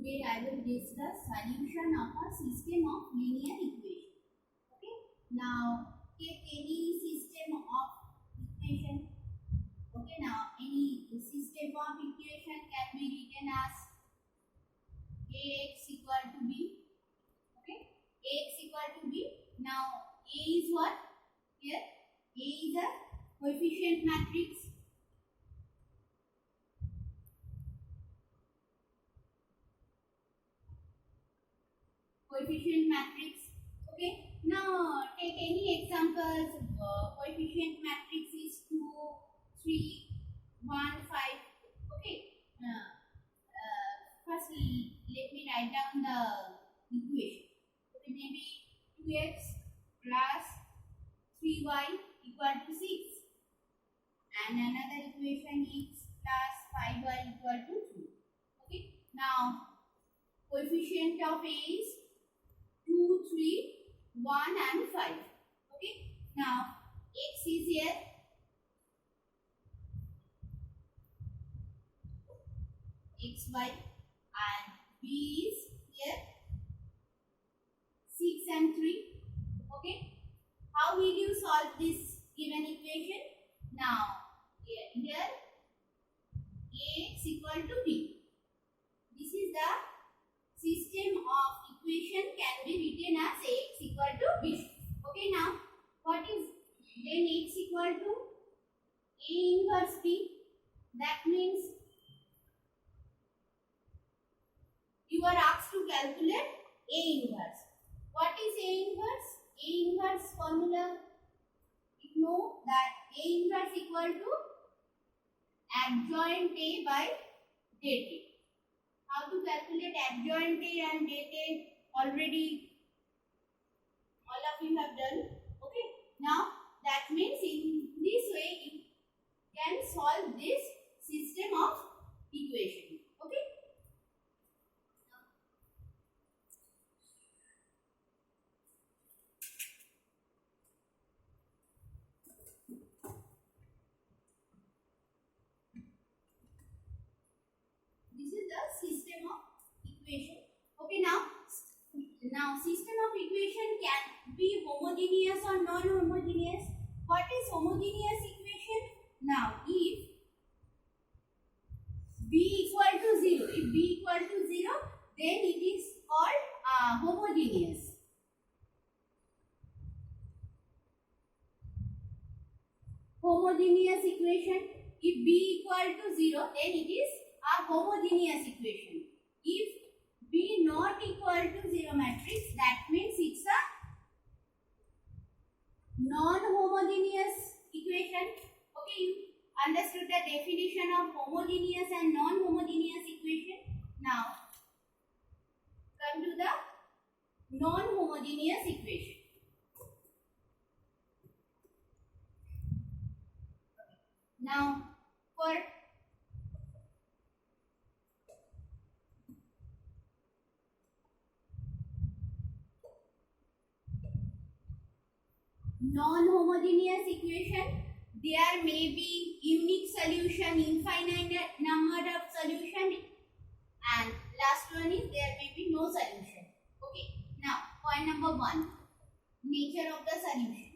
Today I will discuss solution of a system of linear equation. Okay. Now take any system of equation. Okay. Now any system of equation can be written as Ax equal to b. Okay. Ax equal to b. Now A is what? Here A is a coefficient matrix. Coefficient matrix. Okay. Now take any examples. Coefficient matrix is 2, 3, 1, 5. Okay. First let me write down the equation. Okay, maybe 2x plus 3y equal to 6. And another equation is plus 5y equal to 2. Okay. Now coefficient of A is 2, 3, 1 and 5. Okay. Now x is here. X, y and b is here. 6 and 3. Okay. How will you solve this given equation? Now here Ax equal to b. This is the system of equation can be written as Ax equal to b. Okay, now what is then X equal to A inverse b? That means you are asked to calculate A inverse. What is A inverse? A inverse formula, you know that A inverse equal to adjoint A by det A. How to calculate adjoint A and det A already all of you have done. Okay. Now that means in this way you can solve this system of equation. Okay. This is the system of equation. Okay, now system of equation can be homogeneous or non-homogeneous. What is homogeneous equation? Now if b equal to 0, if b equal to 0, then it is called homogeneous. Homogeneous equation. If b equal to 0, then it is a homogeneous equation. If b not equal to 0 matrix, that means it's a non-homogeneous equation. Okay, you understood the definition of homogeneous and non-homogeneous equation. Now come to the non-homogeneous equation. Now for non-homogeneous equation, there may be unique solution, infinite number of solution, and last one is there may be no solution. Okay. Now point number 1, nature of the solution.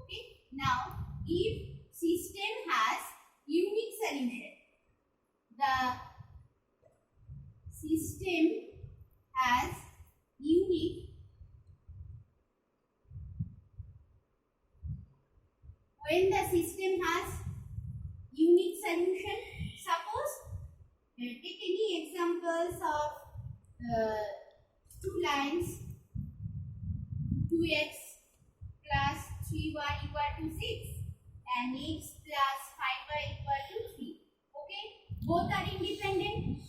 Okay. Now if system has unique solution, the system has unique when the system has unique solution. Suppose take any examples of two lines 2x plus 3y equal to 6 and x plus 5y equal to 3. Okay, both are independent.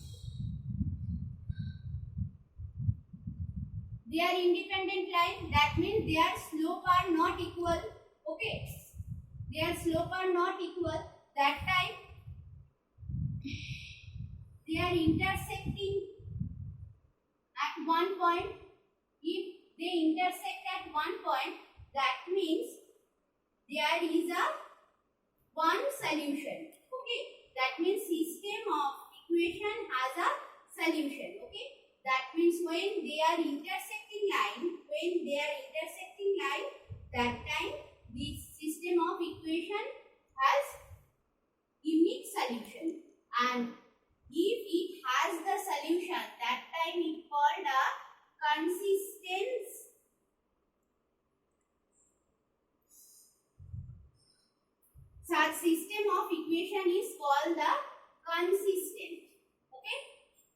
They are independent line. That means their slope are not equal. Okay, their slope are not equal. That time they are intersecting at one point. If they intersect at one point, that means there is a one solution. Okay, that means system of equation has a solution. Okay, That means when they are intersecting line, that time this system of equation has unique solution, and if it has the solution, that time it called a consistent. Such system of equation is called the consistent. Okay,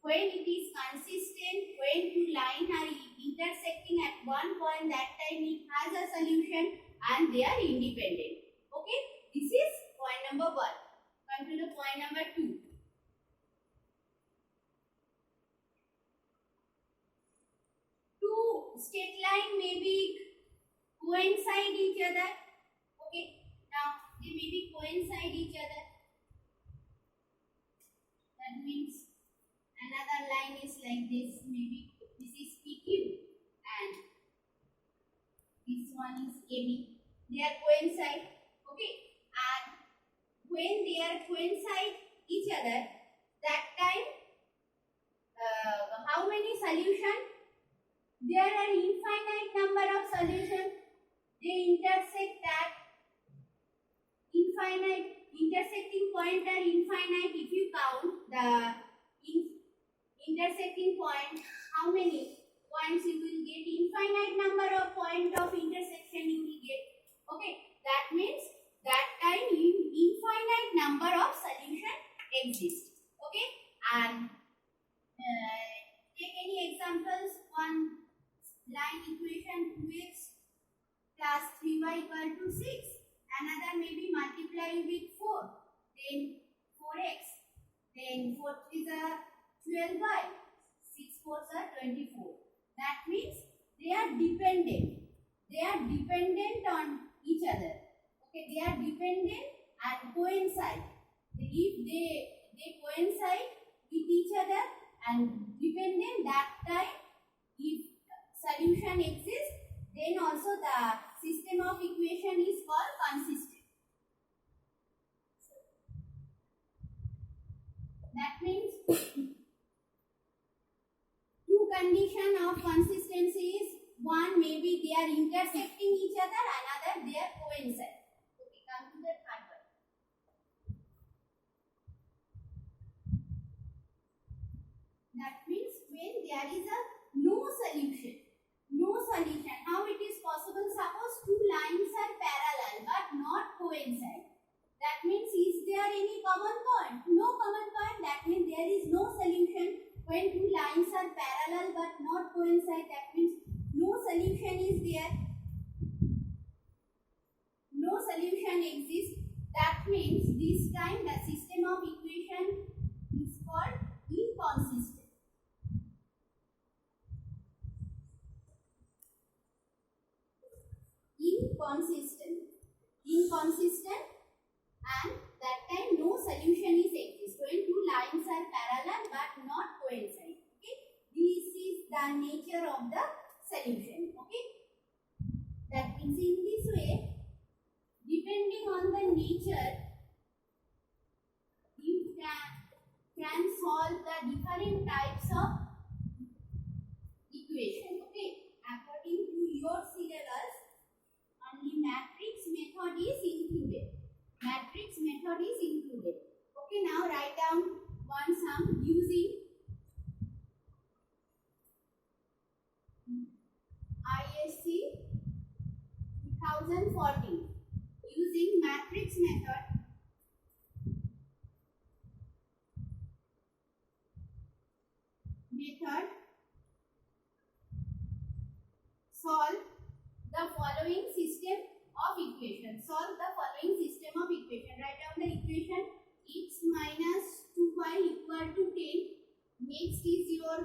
when it is consistent, when two lines are intersecting at one point, that time it has a solution and they are independent. Okay, this is point number 1. Come to the point number 2. Two straight line may be coincide each other. Okay, now they may be coincide each other. That means another line is like this. Maybe this is PQ and this one is AB. They are coincide. Okay, and when they are coincide each other, that time how many solution? There are infinite number of solutions. They intersect at infinite, intersecting point are infinite. If you count the intersecting point, how many points you will get? Infinite number of point of intersection you will get. Okay, that means that time infinite number of solution exist. Okay, and take any examples. One line equation 2x plus 3y equal to 6. Another may be multiply with 4. Then 4x. Then 4 is a 12y. 6 4s are 24. That means they are dependent. They are dependent on each other. Okay, they are dependent and coincide. If they coincide with each other and dependent, that time if solution exists, then also the system of equation is called consistent. That means two condition of consistency is, one maybe they are intersecting each other, another they are coincide. Okay, come to the third one. That means when there is a no solution. How it is possible? Suppose two lines are parallel but not coincide. That means is there any common point? No common point. That means there is no solution. When two lines are parallel but not coincide, that means no solution is there. No solution exists. That means this time the system of equation is called inconsistent. Inconsistent, and that time no solution is exist when two lines are parallel but not coincide. Okay, this is the nature of the solution. Okay, that means in this way, depending on the nature, you can solve the different types of equation. Okay, according to your syllabus, only matrix method is included. Okay, now write down one sum using ISC 2014. Using matrix method, solve the following system of equation. Write down the equation: x minus 2y equal to 10. Next is your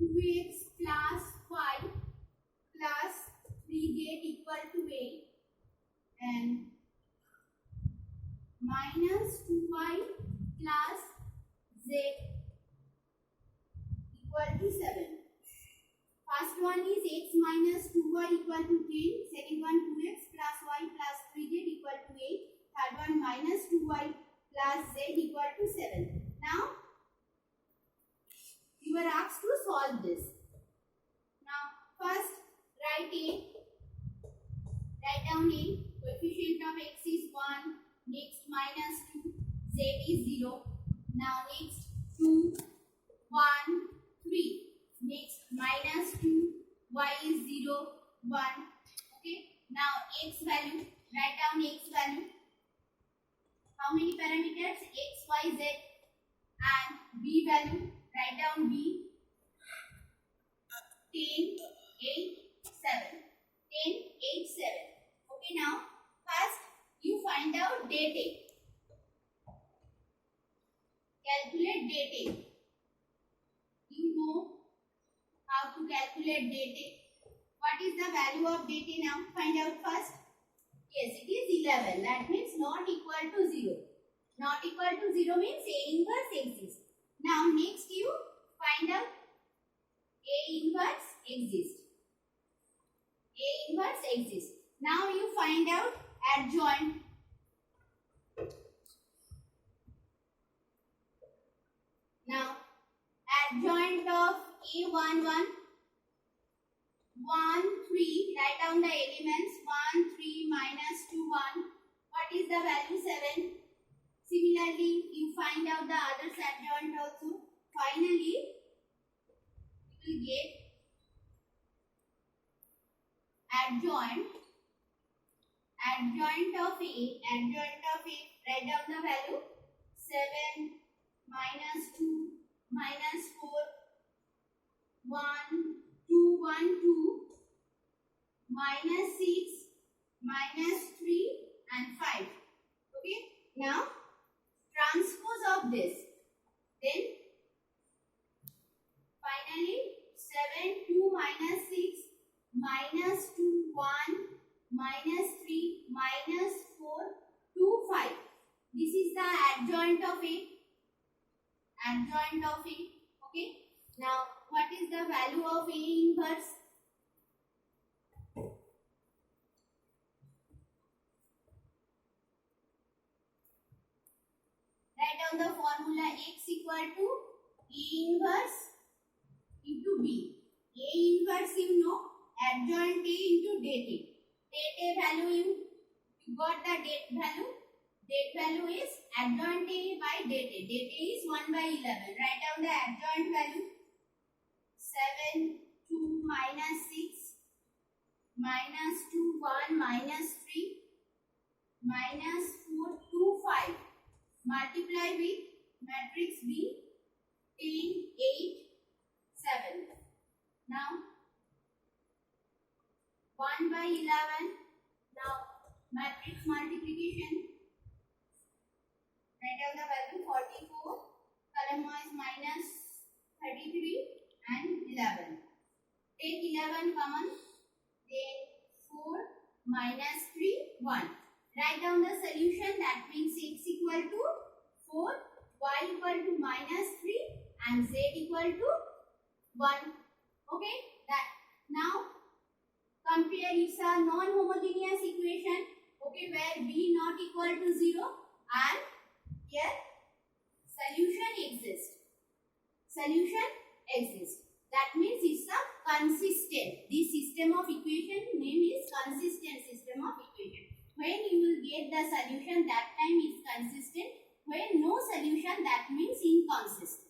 2x plus y plus 3z equal to 8, and minus 2y plus z equal to 7. First one is x minus 2y equal to 10. Second one 2x plus y plus 3z equal to 8. Third one minus 2y plus z equal to 7. Now you are asked to solve this. Now first write down a. Coefficient of x is 1, next minus 2, z is 0. Now next 2, 1, 3, next minus 2, y is 0, 1. Okay, now x value, write down x value. How many parameters? X, y, z. And b value, write down b. 10, 8, 7. 10, 8, 7. Okay, now first you find out date. Calculate date. You know how to calculate date. What is the value of date now? Find out first. Yes, it is 11. That means not equal to 0. Not equal to 0 means A inverse exists. Now next you find out A inverse exists. A inverse exists. Now you find out adjoint. Now adjoint of A11, 1, 3, write down the elements. 1, 3, minus 2, 1. What is the value? 7. Similarly, you find out the other adjoint also. Finally, you will get adjoint of A. Write down the value. 7, minus 2, minus 4, 1, 2, 1, 2, minus 6, minus 3 and 5. Okay. Now transpose of this. Then finally 7, 2, minus 6, minus 2, 1, minus 3, minus 4, 2, 5. This is the adjoint of A. Adjoint of A. Okay. Now what is the value of A inverse? Write down the formula. X equal to A inverse into B. A inverse you know, adjoint A into date. Date value you got the date value. Date value is adjoint A by date. Date is 1 by 11. Write down the adjoint value. 7, 2, minus 6, minus 2, 1, minus 3, minus 4, 2, 5. Multiply with matrix B. 10, 8, 7. Now 1 by 11. Now matrix multiplication. Write down the value. 44. Column wise minus 33 and 11. Take 11 common. Then 4 minus 3, 1. Write down the solution. That means x equal to 4, y equal to minus 3 and z equal to 1. Okay. That now compare. It's a non-homogeneous equation. Okay, where b not equal to 0 and here solution exists. Solution exists. That means it's a consistent. This system of equation name is consistent system of equation. When you will get the solution, that time is consistent. When no solution, that means inconsistent.